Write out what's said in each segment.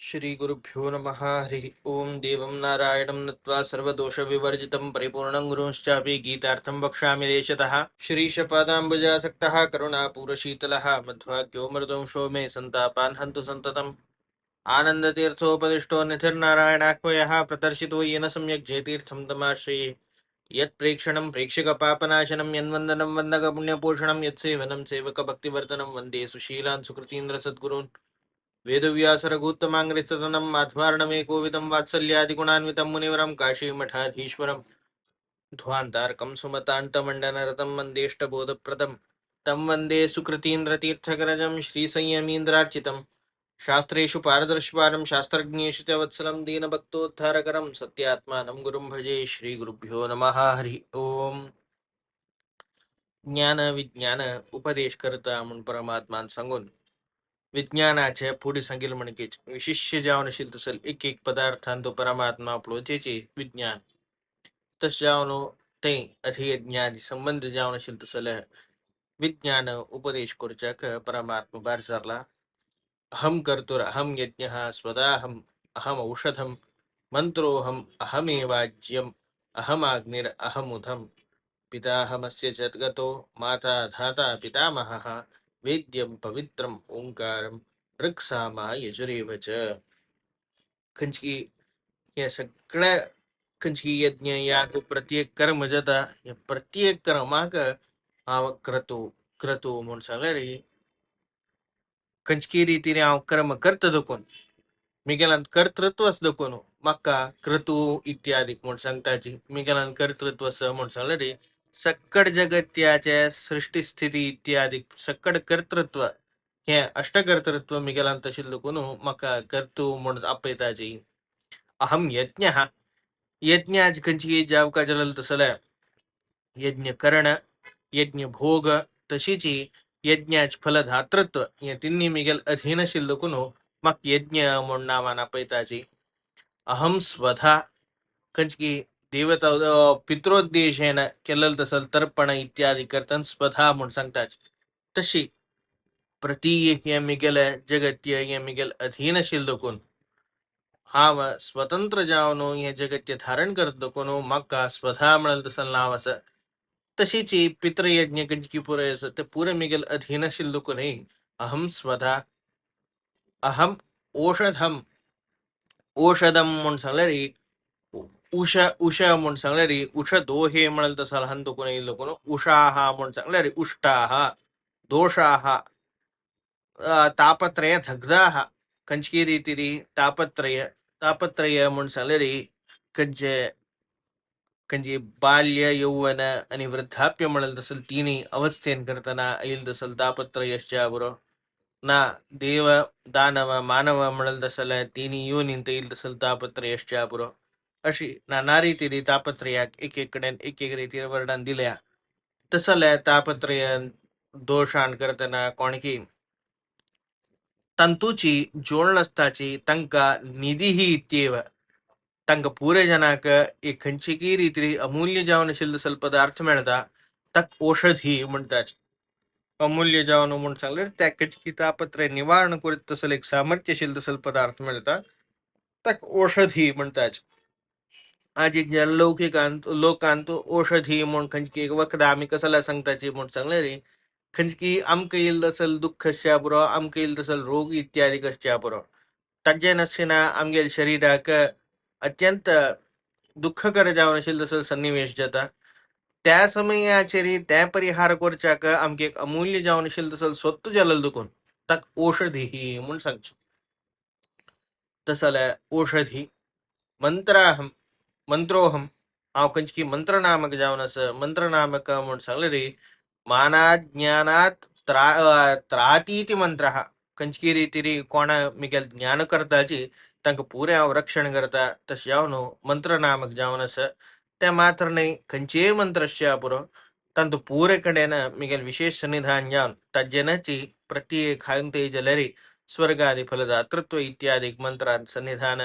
श्रीगुरुभ्यो नमः हरिः ओं देवं नारायणं नत्वा सर्वदोषविवर्जितं परिपूर्णं गुरुंश्चापि गीतार्थं वक्ष्यामि देशतः श्रीशपादाम्बुजासक्तः करुणापूरशीतलः मध्वाक्यो मृदंशो मे सन्तापान् हन्तु सन्ततम् आनन्दतीर्थोपदिष्टो निधिर्नारायणाह्वयः प्रदर्शितो येन सम्यक् जयतीर्थं तमाश्रये यत्प्रेक्षणं प्रेक्षकपापनाशनं यन्वन्दनं वन्दकपुण्यपोषणं यत्सेवनं सेवकभक्तिवर्धनं वन्दे सुशीलान् सुकृतीन्द्रसद्गुरून् वेदव्यासरघुत्तमाङ्घ्रिस्तदनं माध्वार्णमेकोविदं वात्सल्यादिगुणान्वितं मुनिवरं काशीमठाधीश्वरं ध्वान्तार्कं सुमतान्तमण्डनरतं वन्देष्टबोधप्रदं तं वन्दे सुकृतीन्द्रतीर्थकरजं श्रीसंयमीन्द्रार्चितं शास्त्रेषु पारदर्शिपानं शास्त्रज्ञेषु च वत्सलं दीनभक्तोद्धारकरं सत्यात्मानं गुरुं भजे श्रीगुरुभ्यो नमः हरि ओम. ज्ञान विज्ञान उपदेश करता म्हणून परमात्मान सांगून विज्ञानाच्या पुढे सांगेल म्हणकेच विशिष्य जावन असेल तसल एक एक पदार्थांतो परमात्मा आपलो जेचे विज्ञान तस जावनो ते अधिक ज्ञान संबंध जावन असेल तसल विज्ञान उपदेश करच्याक परमात्मा बार सरला अहम कर्तुर अहम यज्ञ स्वदाहम अहम औषधम मंत्रोहम अहमेवाज्यम अहमाग्निर अहमुधम पिताहमस्य जद्गतो माता धाता पितामहः वेद्यं पवित्रम ओंकारम ऋक्सामा यजुरेव च. खंचकी या सगळ्या खंचकी यज्ञ याग प्रत्येक कर्म जाता या प्रत्येक कर्माक हांव क्रतो म्हणून सांगले रे. खंचकी रीतीने हांव कर्म करता देखून मिगेलांत कर्तृत्वच देखून म्हाका क्रतू इत्यादी म्हणून सांगताची मिगेलांत कर्तृत्वच म्हणून सांगले रे. सक्कड जगत्याचे सृष्टी स्थिती इत्यादी सक्कड कर्तृत्व हे अष्टकर्तृत्व मिगेलांत तशी देखून म्हाका कर्तू म्हणून आपयताची. अहम यज्ञ यज्ञाच खंयची जावका जलल तसले यज्ञ करण यज्ञ भोग तशीच यज्ञाच फलधातृत्व हे तिन्ही मिगेल अधीनशील देखून म्हाक यज्ञ म्हणून नावान आपयताची. अहम स्वधा खंचकी देवता पित्रोद्देशेन केलेलं तसल तर्पण इत्यादी करताना स्वधा म्हणून सांगताच तशी प्रतीक हे मिगेल जगत्य हे मिगेल अधीनशील देखून हाव स्वतंत्र जावनो हे जगत्य धारण करत देखून म्हाका स्वधा म्हणल तसल नाव असं तशीच पितृयज्ञ खंचकी पुरे असं ते पुरे मिगेल अधीनशील देखून अहम स्वधा अहम औषधम औषधम म्हणून सांगले रे. उष उष म्हणून सांगले रे. उष दोहे म्हणल तसा लहान दुखून येईल दुखून उषाहा म्हणून सांगले रे. उष्टाहा दोषाहा तापत्रय दग्धाहा कंचकी रीती तापत्रय म्हणून सांगले रे. कंचे बाल्य यौवन आणि वृद्धाप्य म्हणल तसल तिन्ही अवस्थेन करताना येईल तसल तापत्रयश्च्या बरो ना देव दानव मानव म्हणल तसल तिन्ही योनींत येईल तसल तापत्रयश्च्या बरो अशी नाना रीतीने तापत्रयाक एक एक कडेन एक एक रीतीने वर्णन दिल्या तसल्या तापत्रय दोषान करताना कोणकी तंतूची जोड नसताची तांका निधीही इत्येव तांका पुरे जनाक एक खंयची रीती अमूल्य जावन असेल तसल पदार्थ मेळता ताक औषधी म्हणतात. अमूल्य जावन म्हणून सांगले त्या खंयची तापत्रय निवारण करीत तसल एक सामर्थ्यशील तसल पदार्थ मेळता ताक औषधी म्हणतात. आज एक लौकिकांत लोकांत औषधी म्हणून खंयची वखदा आम्ही कसाला सांगताची म्हणून सांगले रे. खंयची आमकां येईल तसल दुःखश्या पुरो आमकां येईल तसल रोग इत्यादी कशच्या पुरो ताजे नसना आमगे शरीराक अत्यंत दुःखकर जावन असेल तसं सन्निवेश जाता त्या समयाचेरी त्या परिहार करच्याक आमके एक अमूल्य जावन असेल तसल स्वतः जलल दुखून ताक औषधी म्हणून सांगचे. तसल्या औषधी मंत्राहम मंत्रोहम हांव खंयची मंत्र नामक जावन असं मंत्र नामक म्हणून सांगले रे. मानात ज्ञानात त्रातीति मंत्र खंयची रीती कोणा मिगेल ज्ञान करताची तांकां पुरे हांव रक्षण करता तशें जावन मंत्र नामक जावन असं त्या मात्र नाही खंयचे मंत्रश्या पुरो तांतू पुरे कडेन मिगेल विशेष सन्निधान जावन ताजेनाची प्रत्येक हांते जलरी स्वर्गादि फलदातृत्व इत्यादी मंत्रात सन्निधान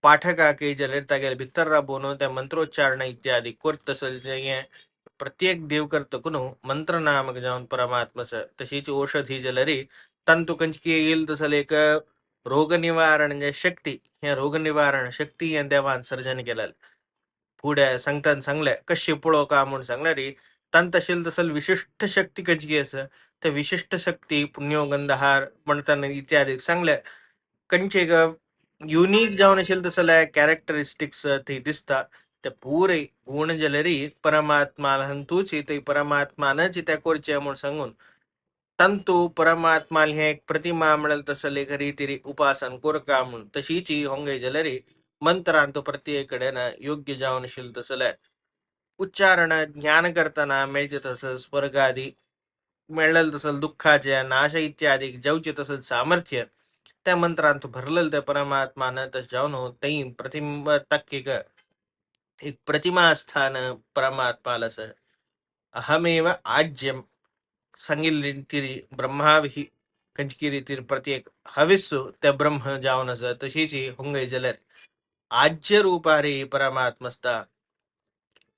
पाठकाके जलर तागेल भितर राबून त्या मंत्रोच्चारण इत्यादी करत तसल प्रत्येक देव करतकुनु मंत्र नामक जावन परमात्मस तशीच औषधी जलरी तंतु कंचकी येईल तसल एक रोगनिवारण शक्ती, ह्या रोगनिवारण शक्ती या देवान सर्जन केलेलं. पुढे सांगताना सांगले कशी पळो का म्हणून सांगणारी तान तशेल तसल विशिष्ट शक्ती कजगी असं त्या विशिष्ट शक्ती पुण्योगंधहार म्हणताना इत्यादी सांगले कंचे युनिक जावन असेल तसल्या कॅरेक्टरिस्टिक्स ते दिसता त्या पुरे गुण जलरी परमात्मा हंतूची ते परमात्मानच त्या कोरचे म्हणून सांगून तंतु परमात्मा हे एक प्रतिमा मिळेल तसले घरी तिरी उपासन कोरका म्हणून तशीची होंगे जलरी मंत्रांत प्रत्येकडेनं योग्य जावन असेल तसल्या उच्चारण ज्ञान करताना मिळते तसं स्वर्गादी मिळेल तसं दुःखाचे नाश इत्यादी जेवचे तसं सामर्थ्य त्या मंत्रांत भरलेलं त्या परमात्मानं तस जाऊन तई प्रतिमा तक्किक एक प्रतिमा स्थान परमात्माला अहमेव आज्यम सांगितली ब्रह्माविही कंचकी रीती प्रत्येक हविस्सु त्या ब्रह्म जाऊन तशीची हुंगै जलर आज्य रूपारी परमात्मस्ता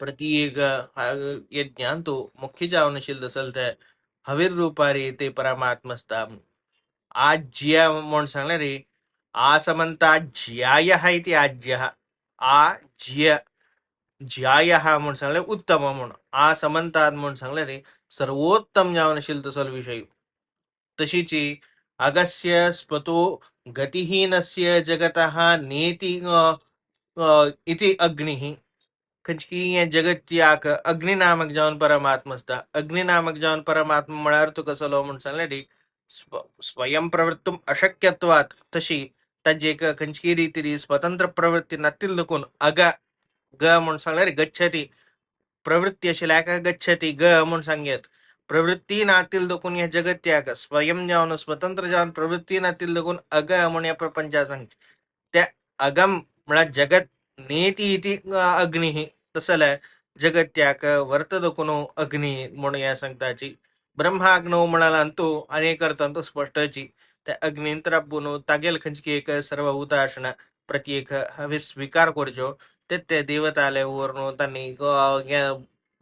प्रत्येक यज्ञान तो मुख्य जावनशील दसल त्या हवीर रूपारी ते परमात्मस्ता आज्य म्हणून सांगणार रे आसमंता ज्याय इति आज्य आज्य ज्याय म्हणून सांगले उत्तम म्हणून आसमंतात म्हणून सांगले रे सर्वोत्तम जावनशील तसल विषय तशीची अगस्य स्पतो गतिहीनस्य जगतः नेति इति अग्निः कंचकी जगत्याक अग्नि नामक जाऊन परमात्मस्ता अग्नि नामक जाऊन परमात्मा म्हळ्यार तो कसलो म्हणून सांगले स्वयं प्रवृत्तुम अशक्यत्वात तशी तजेक कंचकी रीती स्वतंत्र प्रवृत्ती नतील दुखून अग ग म्हणून सांगले गच्छती प्रवृत्ती अशी लायका गच्छती ग म्हणून सांगेत प्रवृत्ती नातील दुखून या जगत्याक स्वयं जाऊन स्वतंत्र जाऊन प्रवृत्ती नातील दुखून अग म्हणून या प्रपंचा सांगते त्या अगम म्हणा जगत नेती इति अग्नि तसलं जगत्याक वर्तदकुनो अग्नी म्हणून या सांगताची ब्रह्माग्नो म्हणाला अंतू अनेक अर्थांतो स्पष्टची त्या अग्निंतराबून तागेल खंचकी एक सर्वभूताशण प्रत्येक हवे स्वीकार करजो ते देवताले वरून त्यांनी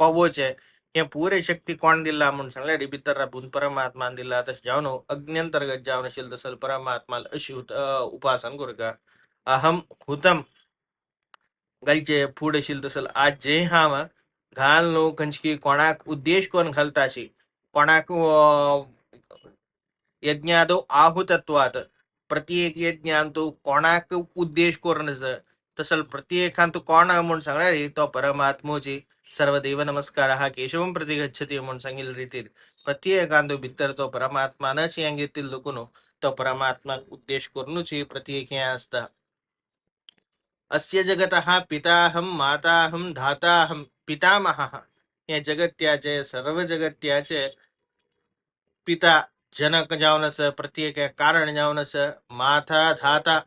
पवोचे हे पुरे शक्ती कोण दिला म्हणून सांगले भितर राबून परमात्मा दिला तस जाऊन अग्न्यंतर्गत जाऊन असेल तसल परमात्मा अशी उपासन करू का अहम हुतम गायचे फूड असेल तसल आज जे हाव घाल नो कंचकी कोणाक उद्देश कोण घालताशी कोणाक यज्ञादो आहुतत्वात प्रत्येक यज्ञांतू कोणाक उद्देश करूनच तसल प्रत्येकांतू कोण म्हणून सांगणार तो परमात्मोची सर्व देव नमस्कार हा केशवम प्रति गच्छती म्हणून सांगितलं रीती प्रत्येकांतू भितर तो परमात्मानच यांगेतील दुखून तो परमात्मा उद्देश करूनच प्रत्येक हे असता अस्य जगतः पिताहम माताहम धाताहम पितामहः या जगत्याचे सर्व जगत्याचे पिता जनक जावनस प्रत्येक कारण जावनस माता धाता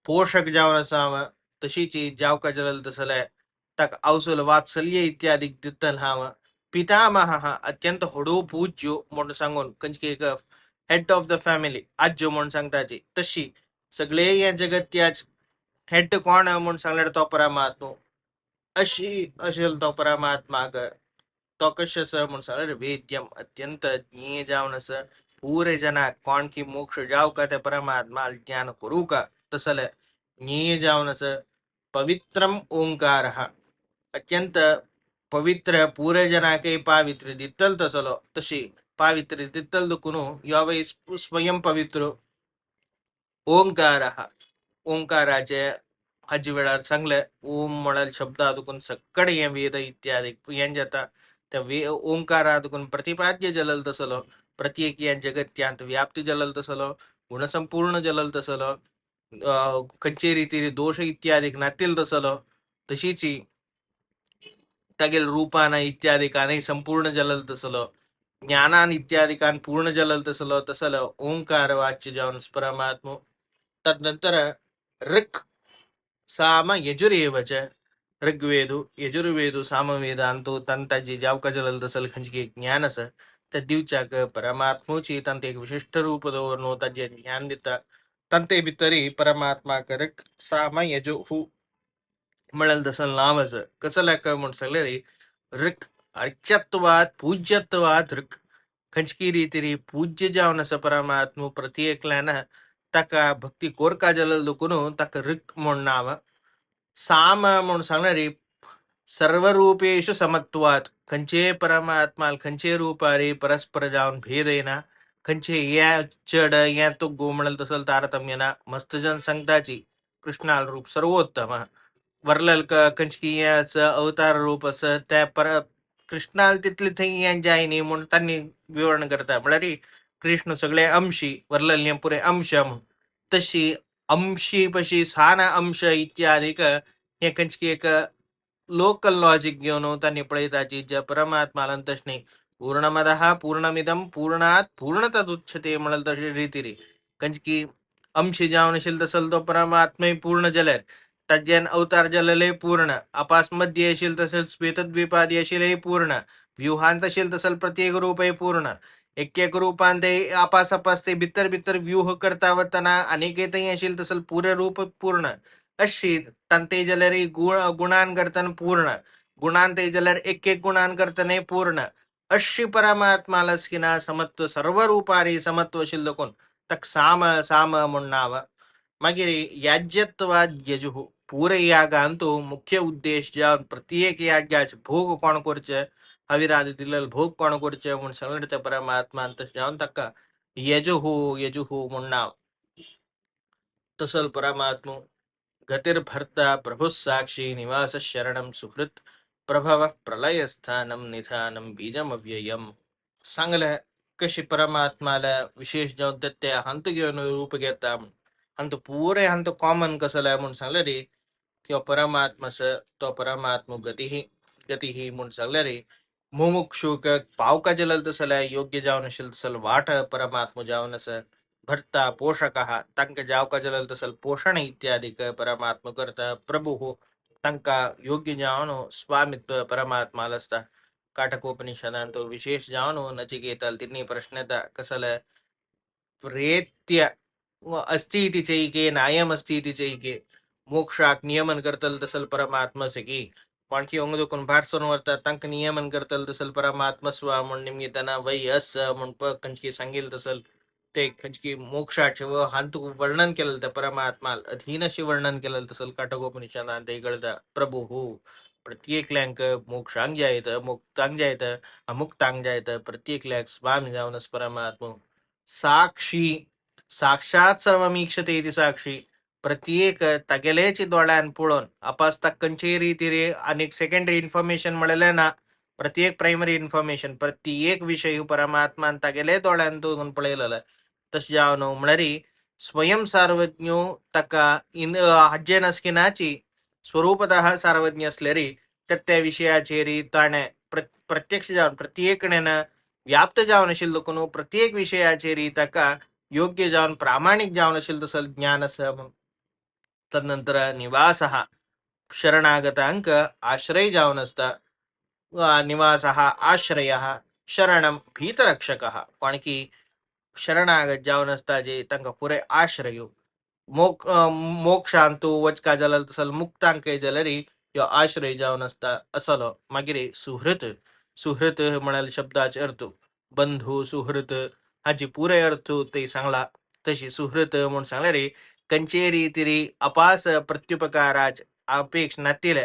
पोषक जावन असावं तशीची जावका जलल तसलय तक अवसल वात्सल्य इत्यादी दित्तल हाव पितामह हा अत्यंत होडो पूज्यो म्हणून सांगून कंचकी एक हेड ऑफ द फॅमिली आज्यो म्हणून सांगताची तशी सगळे या जगत्याच हेड कोण म्हणून सांगल्यार तो परमात्मा अशी असेल तो परमात्मा तो कशस म्हणून सांगल्यार वेद्यम अत्यंत ज्ञेय जावन अस पूरे जना कोण की मोक्ष जाव का त्या परमात्मा ज्ञान करू का तसल ज्ञेय जावन अस पवित्रम ओंकार अत्यंत पवित्र पूरे जना के पावित्र दित्तल तसलो तशी पावित्र दित्तल दुकुनु यावे स्वयं पवित्र ओंकार ओंकाराचे हज वेळार सांगले ओम म्हणाल शब्दातून सक्कडे हे वेद इत्यादी यांच्याता त्या ओंकारातून प्रतिपाद्य जलल तसलो प्रत्येक या जगत्यांत व्याप्ती जलल तसलो गुणसंपूर्ण जलल तसलो कंचे रीती दोष इत्यादी नातील तसलो तशीची तगेल रूपाना इत्यादिकाने संपूर्ण जलल तसलो ज्ञानान इत्यादिकान पूर्ण जलल तसलो तसलो ओंकार वाच्य जाऊन परमात्मा तदनंतर ऋक् साम यजुरेवच ऋग्वेदु यजुर्वेदु सामवेदांतो तंताजी जावका जलल तसल खंचकी ज्ञानस त्या दिवचाक परमात्मोची तंत एक विशिष्ट रूप दवरनो तजे ज्ञान दिता तंते भितरी परमात्मा ऋक् साम यजु हु मिळेल तसं नावच कसं लाग म्हणून सांगले रे ऋक अर्चत्वात पूज्यत्वात ऋक खंचकी रीती पूज्य जावन असं परमात्मा प्रत्येकल्यानं ताका भक्ती कोरका जलल दुकुनु ताका रिक म्हण नाव साम म्हणून सांगणारी सर्व रूपेषु समत्वात खंचे परमात्माल खंचे रूपारी परस्पर जाऊन भेद येना खंचे या चढ या तो गोमळल तसल तारतम्यना मस्त जन संगताची कृष्णाल रूप सर्वोत्तम वर्लल कंचकी अवतार रूप असं त्या पर कृष्णाल तिथले थंय या जायनी म्हणून त्यांनी विवरण करता म्हळ्यार कृष्ण सगळे अंशी वर्लल पुरे अंशम तशी अंशी पशी साना अंश इत्यादी हे कंचकी एक लोकल लॉजिक घेऊन त्यांनी पळयताची ज्या परमात्माला तशने पूर्णमदः पूर्णमिदम पूर्णात पूर्णतदुच्छते म्हणल तशी रीती रे कंचकी अंशी जावन असेल तसल तो परमात्मा पूर्ण जलर तज्जन अवतार जलले पूर्ण अपास मध्ये असेल तसेल श्वेतद्वीपादी असेल पूर्ण व्यूहांत असेल तसल प्रत्येक रूप आहे पूर्ण एक एक रूपांत आपास अपास ते बितर बितर व्यूह करता वतना अनेकेतही असेल तसल पुरे रूप पूर्ण अशी तंते जलरी गुणान करतन पूर्ण गुणांत जलर एक एक गुणान करतने पूर्ण अशी परमात्माला स्किना समत्व सर्व रूपारी समत्व शिल्लकोन तक साम साम म्हणणाव मागीर याज्यत्वाद यजुः पूरे यागांतू मुख्य उद्देश जावन प्रत्येक यागाचे भोग कोण करचे हविराज दिलेल भोग कोण करचे म्हणून सांगले परमात्मा तस जावन तक्का यजुः यजुः म्हणणाव तसल परमात्मा गतिर्भर्ता प्रभुः साक्षी निवास शरणम सुहृत प्रभव प्रलयस्थानम निधानम बीजमव्ययम सांगलं कशी परमात्माला विशेष जाऊन त्या हंत घेऊन रूप घेता हंत पुरे हंत कॉमन कसं म्हणून सांगलं रे किंवा परमात्मस तो परमात्म गती म्हणून सांगलं रे मुमुक्षुक पावका जलल तसल योग्य जाऊन असेल तसल वाट परमात्मा जाऊन असं भरता पोषक तंक जावका जलल तसल पोषण इत्यादी परमात्मा करता प्रभु हो तंका योग्य जावनो स्वामित्व परमात्माला असता काटकोपनिषदांतो विशेष जावनो नचिकेताल तिन्ही प्रश्नता कसल प्रेत्य अस्ति चैके नायम अस्ति चैके मोक्षाक नियमन करतल तसल परमात्मा से की आणखी ओंगदुकून भारसन वर्ता तंक नियमन करतल तसल परमात्मा स्वा म्हण निमित्ताना वै अस म्हण कंचकी सांगेल तसल ते कंचकी मोक्षाचे व हंत वर्णन केलं त्या परमात्मा अधीनशी वर्णन केलं तसल काटकोपनिषदांत ते कळता प्रभु हो प्रत्येक लँक मोक्षांग जायत मुक्तांग जायत अमुक्तांग जायत प्रत्येक लँक स्वामी जाऊनच परमात्मा साक्षी साक्षात सर्वमीक्षते इति साक्षी प्रत्येक तगेलेची दोळ्यान पळोवन अपास तक्कंची रीती रे अनेक सेकंडरी इन्फॉर्मेशन मिळाले ना प्रत्येक प्रायमरी इन्फॉर्मेशन प्रत्येक विषय परमात्मान तगेले दोळ्यान दोन पळयलेलं तस जावन म्हळ्यारी स्वयं सार्वज्ञो तका इन हज्जे नसकिनाची स्वरूपतः सार्वज्ञ असलेरी त्या विषयाचे री ताणे प्रत्यक्ष जाऊन प्रत्येकनेन व्याप्त जावन असेल लोकनो प्रत्येक विषयाचे री तका योग्य जाऊन प्रामाणिक जाऊन असेल तसं ज्ञान असं तदनंतर निवास शरणागतांक आश्रय जाऊन असता निवास आश्रय शरणम भीतरक्षक कोण की शरणागत जाऊन असता जे तंक पुरे आश्रय मोक्षांतू वचका जलल तसल मुक्तांक जलरी यो आश्रय जाऊन असता असलो मागिरे सुहृत सुहृत म्हणाल शब्दाचे अर्थ बंधू सुहृत हाची पुरे अर्थ ते सांगला तशी सुहृत म्हणून सांगला रे कंचेरी तिरी अपास प्रत्युपकाराच अपेक्ष नातील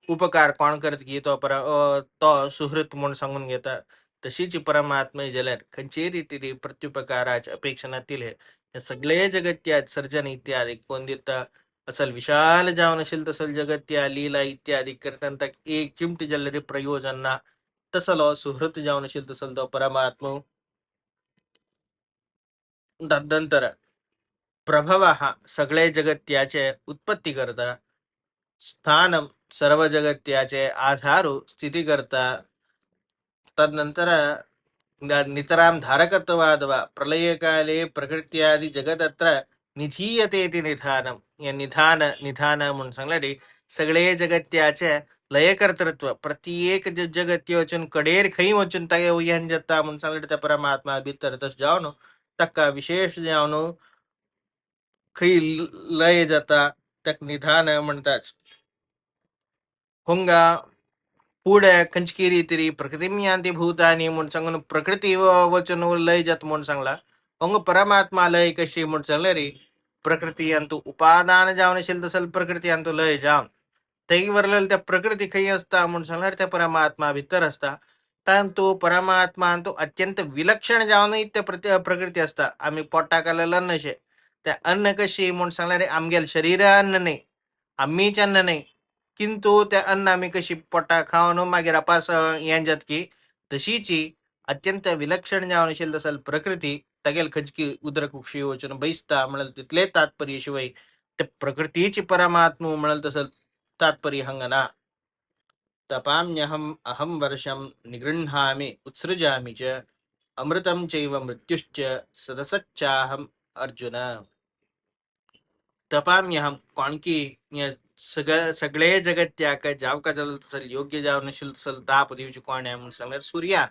उपकार कोण करत की तो सुहृत म्हणून सांगून घेता तशीच परमात्मा जलर खंचेरी तिरी प्रत्युपकाराच अपेक्षा नातील हे सगळे जगत्यात सर्जन इत्यादी कोण देता असल विशाल जाऊन असेल तसल जगत्या लीला इत्यादी करता एक चिमटी जलरी प्रयोजन ना तसलो सुहृत जाऊन असेल तसल तो परमात्मा तदनंतर प्रभव सगळे जगत्याचे उत्पत्ती करता स्थानम सर्व जगत्याचे आधारू स्थिती करता तदनंतर नितराम धारकत्वादवा प्रलयकाले प्रकृत्यादि जगदत्र निधीयते निधानम या निधान म्हणून सांगले सगळे जगत्याचे लयकर्तृत्व प्रत्येक जगत्य वचन कडेर खई वचन तय जता म्हणून सांगले त्या परमात्मा भीतर तस जावनो तक्का विशेष जावनो खई लय जाता तक निधान म्हणताच होंगा पुढे कंचकिरी तिरी प्रकृती यांती भूतानी म्हणून सांगून प्रकृती वचन लय जात म्हणून सांगला अंग परमात्मा लय कशी म्हणून सांगले रे प्रकृती अंतू उपादान जावन असेल तसल प्रकृती अंतू लय जावन थंय वरलेलं त्या प्रकृती खंय असता म्हणून सांगल्यार त्या परमात्मा भितर असता. तांतू परमात्मा तो अत्यंत विलक्षण जावन त्या प्रकृती असता. आम्ही पोटाक घालेलं अन्न शे त्या अन्न कशी म्हणून सांगल्यार आमगेल शरीर अन्न नाही, आम्हीच अन्न नाही, किंतु त्या अन्न आम्ही कशी पोटा खावन मागीर अपास हें जात की तशीची अत्यंत विलक्षण जावन असेल तसल प्रकृती तगेल खंचकी उदरक कुक्षी वचन बैसता म्हणाल तिथले तात्पर्य शिवाय त्या प्रकृतीची परमात्मा म्हणाल तसं तात्पर्य हंगना. तपाम्यहम अहम वर्षम निगृह्णामि उत्सृजामि च अमृतम चैव मृत्युश्च सदसच्चाहम अर्जुन. तपाम्यहम कौन की ये सगळे जगत त्याग जाव का जल तसल योग्य जाव नशील तसल ताप दिवची कोण आहे म्हणून सांगणार सूर्या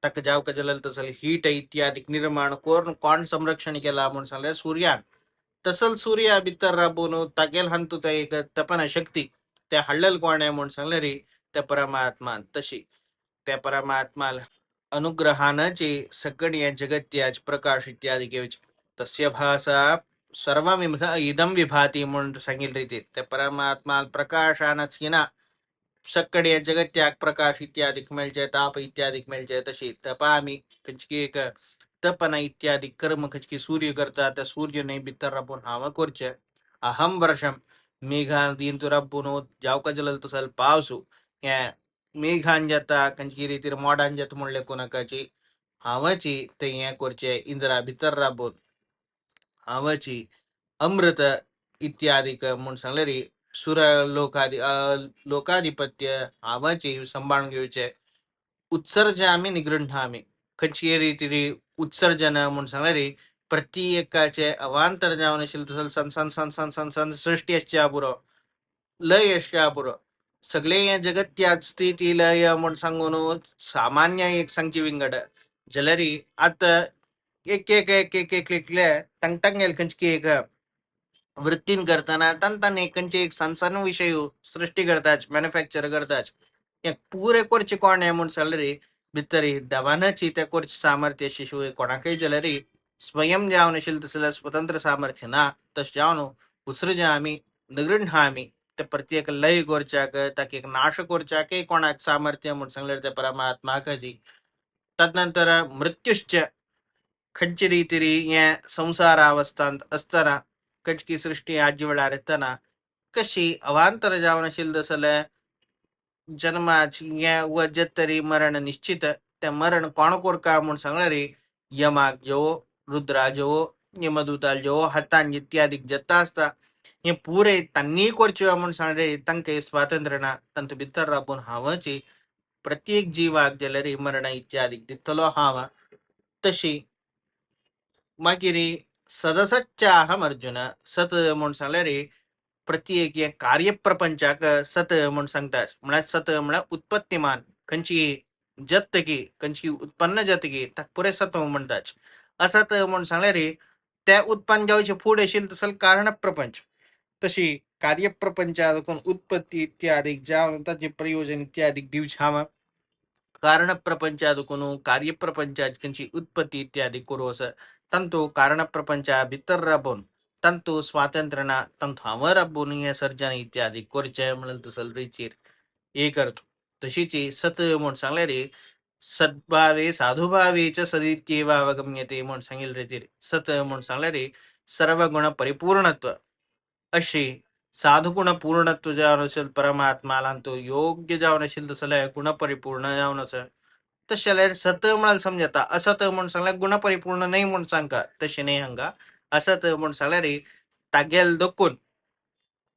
तक जाव का जलल तसल हीट इत्यादी निर्माण कोण संरक्षण केला म्हणून सांगणार सूर्यान तसल सूर्या भितर राबून तागेल हंतु त्या एक तपन शक्ती त्या हಳ್ಳल कोण आहे म्हणून सांगणारी त्या परमात्मा तशी त्या परमात्मा अनुग्रहानाचे सगळी या जगत्याच प्रकाश इत्यादी केवच तस्य भाषा सर्वमिध इदम विभाती म्हणून सांगितले रीती त्या परमात्मा प्रकाशानच सकडे जगत्याग प्रकाश इत्यादी मिळचे ताप इत्यादी मिळचे तशी तपामी खंचकी एक तपना इत्यादी कर्म खंचकी सूर्य करता त्या सूर्य नाही बितर रबून हाव करचे अहम वर्षम मेघा दीन तू रबून जाव का जलल तसल पावसू या मेघान जाता खंचकी रीतीर मोडान जात म्हणले कोणाकाची हावाची ते हे करचे इंद्रा भितर राबून हावाची अमृत इत्यादी म्हणून सांगले रे सुर लोकाधिपत्य आवाचे सांभाळून घ्यायचे उत्सर्ज आम्ही निगृह्णामी खंची रीती उत्सर्जन म्हणून सांगले रे प्रत्येकाचे अवांतर जावन असेल तसं सन सृष्टी असच्या पुरो लय असच्या पुरो सगळे या जगत त्याच स्थिती लय म्हणून सांगून सामान्य एक सांगची विंगड जलरी आता एक टंग टंग खंचकी एक वृत्तीन करताना तन एकंचे एक सन विषय सृष्टी करताच मॅन्युफॅक्चर करताच एक पुरे कोरचे कोण आहे म्हणून सॅलरी भितरी दवानाची त्या कोरचे सामर्थ्य शिशु कोणाकही जलरी स्वयं जावन असेल तसलं स्वतंत्र सामर्थ्य ना तस जावन उसृजा आम्ही नगृण आम्ही त्या प्रत्येक लय कोरच्याक ताक एक नाश कोरच्याक कोणाक सामर्थ्य म्हणून सांगले त्या परमात्मा कजी तदनंतर मृत्युश्च खंची रीतिरी या संसारावस्थांत असताना कचकी सृष्टी आजी वेळार येताना कशी अवांतर जावन असेल तसलं जन्माची या व तरी मरण निश्चित त्या मरण कोण कोरका म्हणून सांगणारी यमाक जो रुद्रा जो यमदूताल जो हतान इत्यादी जत्ता असता हे पुरे त्यांनी कोरचे म्हणून सांगणारे तंके स्वातंत्र्य ना तंत भितर राबून हावाची प्रत्येक जीवाक जलरी मरण इत्यादी दिथलो हावा तशी मागिरी सदसच्चा अहम अर्जुन सत म्हणून सांगले रे प्रत्येक या कार्यप्रपंचाक सत म्हणून सांगतात म्हणा सत म्हणा उत्पत्तिमान खंची जतकी खंची उत्पन्न जतकी ताक पुरे सत म्हणतात असत म्हणून सांगले रे त्या उत्पन्न जावचे फूड असेल तसल कारण प्रपंच तशी कार्यप्रपंचातून उत्पत्ती इत्यादी ज्या जे प्रयोजन इत्यादी दिवछावा कारण प्रपंचादुकुनु कार्यप्रपंचाची उत्पत्ती इत्यादी करू असं तंतु कारण प्रपंचा भितर राबून तंतु स्वातंत्र्यना तंतु हमर राबून हे सर्जन इत्यादी कोरचे म्हणून तसल रिचीर हे करतो तशीची सत म्हणून सांगले रे सद्भावे साधुभावेच सदित्येव अवगम्यते म्हणून सांगेल रे सत म्हणून सांगले रे सर्व गुण परिपूर्णत्व अशी साधुगुण पूर्णत्व जावन असेल परमात्माला तो योग्य जावन असेल तसं गुण परिपूर्ण जावन असेल तशाला सत म्हणाल समजता असत म्हणून सांगला गुण परिपूर्ण नाही म्हणून सांगा तसे नाही हंगा असत म्हणून सांगला रे तागेल दक्कून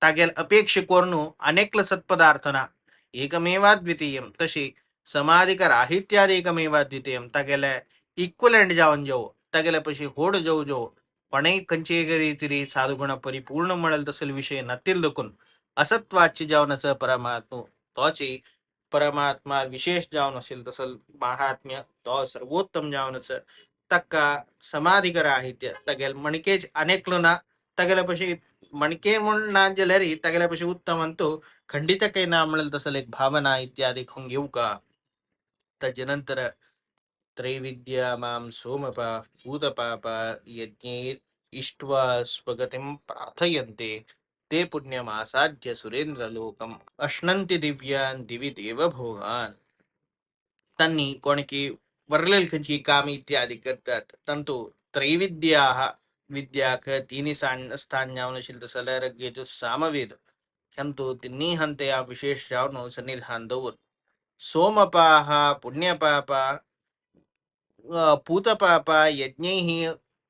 तागेल अपेक्ष कोरनु अनेकल सत्पदार्थना एकमेवाद्वितीयम तशी समाधिकर आहित्यादी एकमेवाद्वितीयम तागेला इक्वलंट जावन जाऊ तागेला पशी होड जाऊ जाऊ पण कंचे रीतिरी साधुगुण परिपूर्ण मिळेल तसल विषय नतील दखून असत्वाची जावन असं परमात्मा तोची परमात्मा विशेष जावन असेल तसल महात्म्य तो सर्वोत्तम जावन असं तक्का समाधिकर आहित्य तगेल मणकेज अनेकलो ना तगेला पशी मणके म्हणून ना जलरी तगेला पशी उत्तम अंतो खंडित काही ना मिळेल तसल एक भावना इत्यादी खून घेऊ का त्याच्यानंतर त्रैविद्या मां सोमपा भूतपाप यज्ञे इष्ट्वा स्वगतिं प्रार्थयन्ते ते पुण्यमासाद्य सुरेंद्रलोकम अश्नन्ति दिव्यान दिवि देवभोगान. तन्नी कोणकी वर्लल्कंची काम इत्यादि करतात तंतु त्रैविद्याः विद्याक तीनी स्थान्यावनशील सलरग्यजु सामवेद हंतु तिन्नी हंतया विशेष जावनो सन्निधान दौर सोमपाः पुण्यपापा पूतपापा यज्ञैः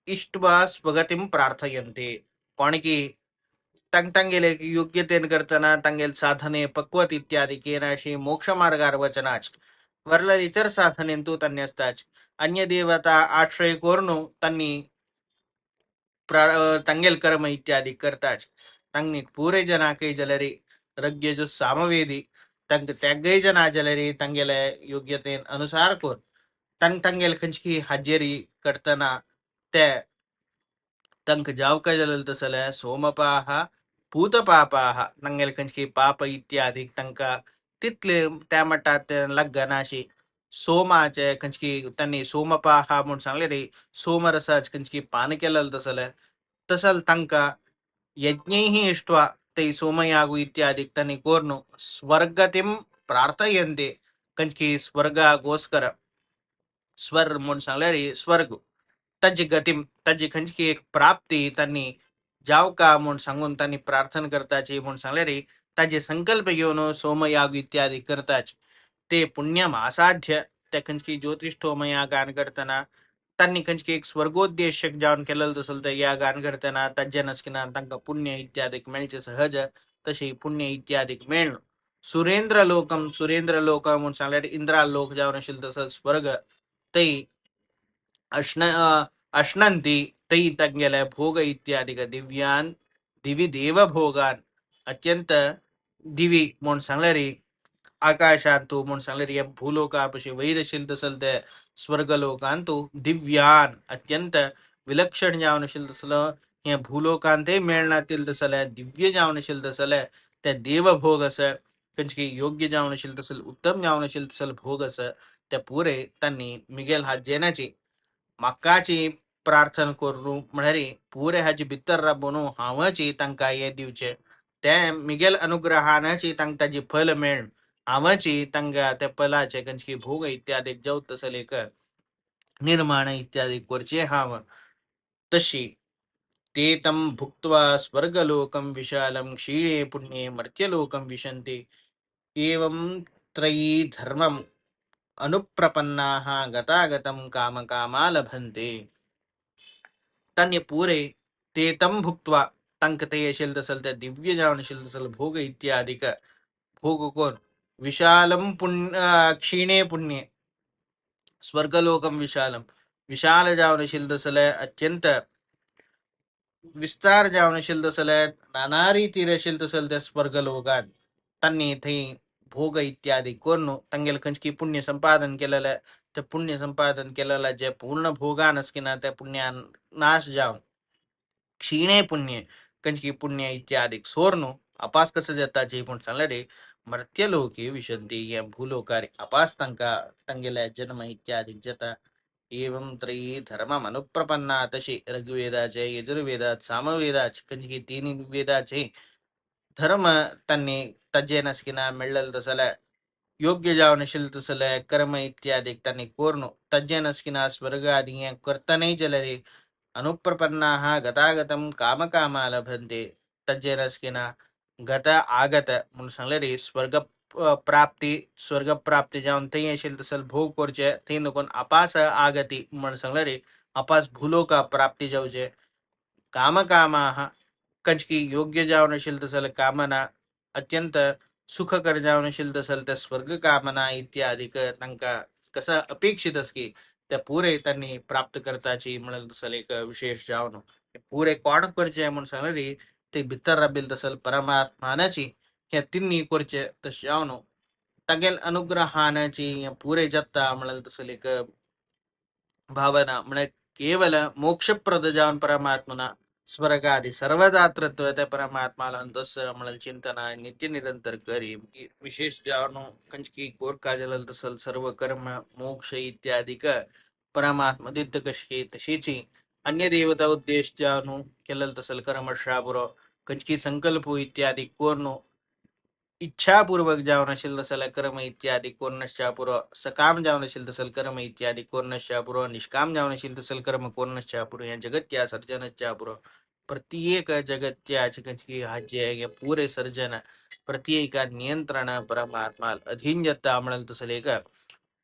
इष्ट्वा स्वगतिं प्रार्थयन्ते. कोणकी तंगेले योग्यतेन करताना तंगेल साधने पक्वत इत्यादि केनाशी मोक्ष मार्गार वचनाच वरल इतर साधनेंतू तन्यस्ताच अन्य देवता आश्रय कोरनु तन्नी तंगेल कर्म इत्यादि करताच तंगनी पूरे जना के जलरी रज्ञ जो सामवेदी तंग त्यागय जना जलरी तंगेले योग्यतेन अनुसार कोर तंगेल खंचकी हजेरी करताना ते तंक जावका जलल तसल सोमपाः पूतपापाः तंगेल खंचकी पाप इत्यादि तंका तिथले त्या मटात लग्गनाशी सोमाचे खंचकी तन्नी सोमपाः म्हणून सांगले रे सोमरसाच खंचकी पान केलल तसल तंका यज्ञैः इष्ट्वा तै सोमयागु इत्यादि तन्नी कोर्नु स्वर्गतिं प्रार्थयन्ते कंचकी स्वर्गाಗೋಸ್ಕರ स्वर म्हणून सांगले रे स्वर्ग तज्जी गतिम तज्जी खंचकी एक प्राप्ती त्यांनी जाव का म्हणून सांगून त्यांनी प्रार्थना करताची म्हणून सांगले रे ताजे संकल्प घेऊन सोमयाग इत्यादी करताच ते पुण्यम असाध्य त्या खंचकी ज्योतिष्ठोमया गान करताना त्यांनी खंचकी एक स्वर्गोद्देशक जाऊन केलेलं तसल तर या गान करताना तज्ज्या नसकिना तंका पुण्य इत्यादी मेळचे सहज तशी पुण्य इत्यादी मेळणं सुरेंद्र लोक म्हणून सांगले इंद्रा लोक जाऊन असेल तसं स्वर्ग ते अश्न अश्नंती तै तंगेले भोग इत्यादि दिव्यान दिवी देव भोगान अत्यंत दिवी म्हणून सांगले रे आकाशांतू म्हणून सांगले रे भूलोकापशी वैरशील तसल ते स्वर्गलोकांतू दिव्यान अत्यंत विलक्षण जावनशील तसलं हे भूलोकांते मेळनातील तसल दिव्य जावनशील तसल त्या देवभोग असं कंचकी योग्य जावनशील तसल उत्तम जावनशील तसल भोग असं त्या पुरे त्यांनी मिगेल हात जेनाची मक्काची प्रार्थना करू म्हणरी पुरे हाची भितर रबोनु हावची तंका ये दिवचे ते मिगेल अनुग्रहानाची तंकाची फल मेळ हावची तंगा त्या फलाचे कंचकी भोग इत्यादी जव तसल एक निर्माण इत्यादी करचे हाव तशी ते तम भुक्त्वा स्वर्गलोकं विशालं क्षीणे पुण्ये मर्त्यलोकं विशन्ति एवं त्रयी धर्मम अनुप्रपन्नाः गतागतं कामकामा लभन्ते. तन्य पुरे ते तम भुक्त्वा तंक ते येशील तसल त्या दिव्य जावनशील तसल भोग इत्यादिक भोग कोण विशालम पुण्य क्षीणे पुण्ये स्वर्गलोकम विशालम विशाल जावनशील तसल अत्यंत विस्तार जावनशील तसल नाना रीतीरशील तसल त्या स्वर्गलोकात तन्नी थी भोग इत्यादी कोण तंगेल खंचकी पुण्य संपादन केलेलं त्या पुण्य संपादन केलेलं जे पूर्ण भोगा नसकिना त्या पुण्या नाश जाव क्षीणे पुण्य कंचकी पुण्य इत्यादी सोर्नु अपास कसं जाताची पण सांगले रे मर्त्यलोके विशंती या भूलोकारी अपास तंका तंगेला जन्म इत्यादी जता एवं त्रयी धर्मम अनुप्रपन्ना तशी ऋग्वेदाचे यजुर्वेदात सामवेदाचे कंचकी तीन वेदाचे धर्म त्यांनी तज्जे नसकिना मिळल तसल योग्य जावनशील तसल कर्म इत्यादी त्यांनी कोर्नु तज्जे नसकिना स्वर्ग आदि कर्तने जलरे अनुप्रपन्नाः गतागतं कामकामा लभन्ते तज्जे नसकिना गत आगत म्हणून सांगले रे स्वर्ग प्राप्ती जाऊन ते येशील तसल भोग करचे ते नको अपास आगती म्हणून सांगले रे अपास भूलोका प्राप्ती जाऊचे कामकामाः कंचकी योग्य जावनशील तसल कामना अत्यंत सुखकर जावनशील तसल त्या स्वर्ग कामना इत्यादी तंका कसा अपेक्षित की त्या पुरे त्यांनी प्राप्त करताची म्हणून तसल एक विशेष जावनो पुरे कोण करचे म्हणून सांगली ते भितर रबिल तसल परमात्मानाची ह्या तिन्ही करचे तस जावनो तगेल अनुग्रहानाची पुरे जत्ता म्हणून तसल एक भावना म्हणजे केवल मोक्षप्रद जाऊन परमात्मना स्वर्गादि सर्वदातृत्व त्या परमात्माला दस म्हणल चिंतना नित्य निरंतर करी विशेष जावनो कंचकी कोर काजल तसल सर्व कर्म मोक्ष इत्यादी परमात्मा दिद्द कशी तशीची अन्य देवता उद्देश जावनु केलेलं तसल कर्मशा पुरो कंचकी संकल्प इत्यादी कोरनो इच्छापूर्वक जावं नसेल तसं कर्म इत्यादी कोर्णश्चापुर सकाम जावं नसेल तसल कर्म इत्यादी कोर्णश्चापुर निष्काम जावं नसेल तसल कर्म कोर्णश्चापुर या जगत्या सर्जनश्चापुर प्रत्येक जगत्या जगत हाज्य पूरे सर्जन प्रत्येक नियंत्रण परमात्मा अधीनता म्हणल तसले का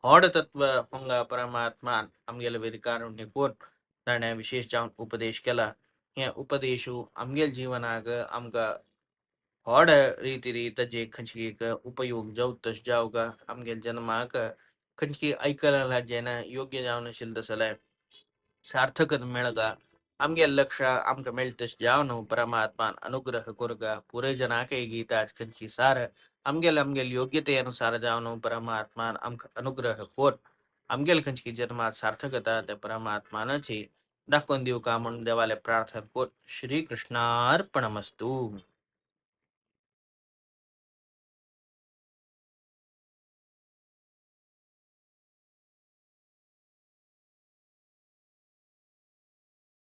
होड तत्व होंगा परमात्मा आमगेल वेदिकारुण्य कोण ताण्या विशेष जाऊन उपदेश केला या उपदेशू आमगेल जीवनाग आमका होड रीती रीत जे खंचकी उपयोग जाऊ तस जाऊ का आमगेल जन्माक खंचकी ऐकायला जेना योग्य जाऊन नसेल तसं सार्थकत मिळगा आमगे लक्ष आमक मिळतस जावनु परमात्मा अनुग्रह कोरगा पुरे जनाके गीताच खंची सार आमगेल योग्यते अनुसार जावनु परमात्मा आमक अनुग्रह कोर आमगेल खंचकी जन्मात सार्थकता त्या परमात्मानाची दाखवून देऊ का म्हणून देवाला प्रार्थना कोर श्री कृष्णार्पणमस्तू.